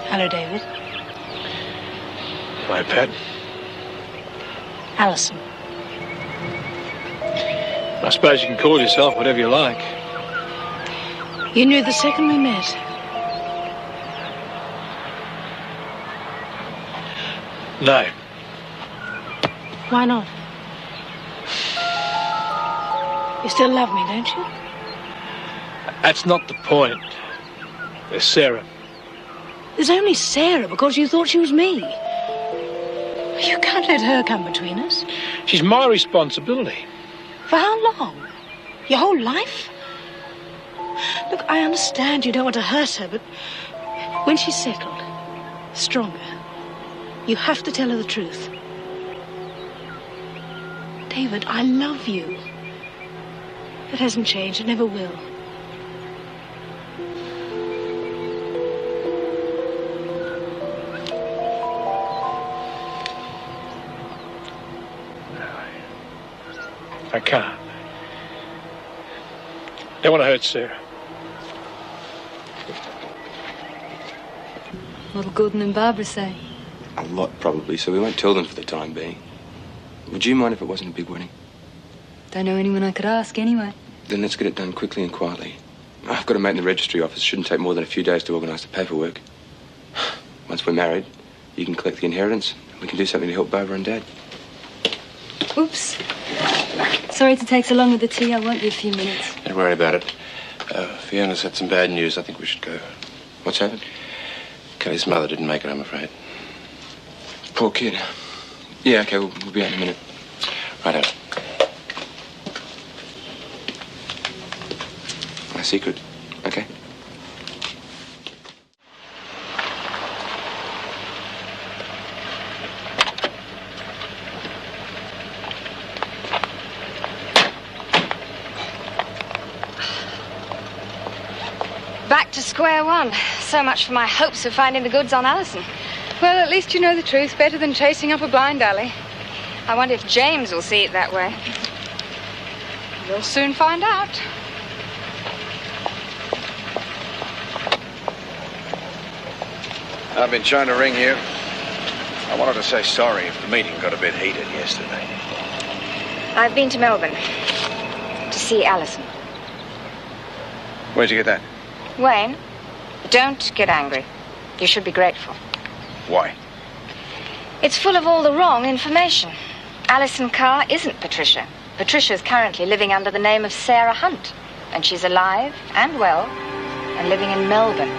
Hello, David. Hi, Pat. Alison. I suppose you can call yourself whatever you like. You knew the second we met. No. Why not? You still love me, don't you? That's not the point. There's Sarah. There's only Sarah because you thought she was me. You can't let her come between us. She's my responsibility. For how long? Your whole life? Look, I understand you don't want to hurt her, but when she's settled, stronger, you have to tell her the truth. David, I love you. It hasn't changed. It never will. I can't. Don't want to hurt Sarah. What'll Gordon and Barbara say? A lot, probably, so we won't tell them for the time being. Would you mind if it wasn't a big wedding? Don't know anyone I could ask anyway. Then let's get it done quickly and quietly. I've got a mate in the registry office. Shouldn't take more than a few days to organise the paperwork. Once we're married, you can collect the inheritance. We can do something to help Barbara and Dad. Oops. Sorry to take so long with the tea. I won't be a few minutes. Don't worry about it. Fiona's had some bad news. I think we should go. What's happened? Kelly's mother didn't make it, I'm afraid. Poor kid. Yeah, okay, we'll be out in a minute. Righto. My secret, okay? Back to square one. So much for my hopes of finding the goods on Alison. Well, at least you know the truth better than chasing up a blind alley. I wonder if James will see it that way. You'll soon find out. I've been trying to ring you. I wanted to say sorry if the meeting got a bit heated yesterday. I've been to Melbourne to see Alison. Where'd you get that? Wayne, don't get angry. You should be grateful. Why? It's full of all the wrong information. Alison Carr isn't Patricia. Patricia's currently living under the name of Sarah Hunt. And she's alive and well and living in Melbourne.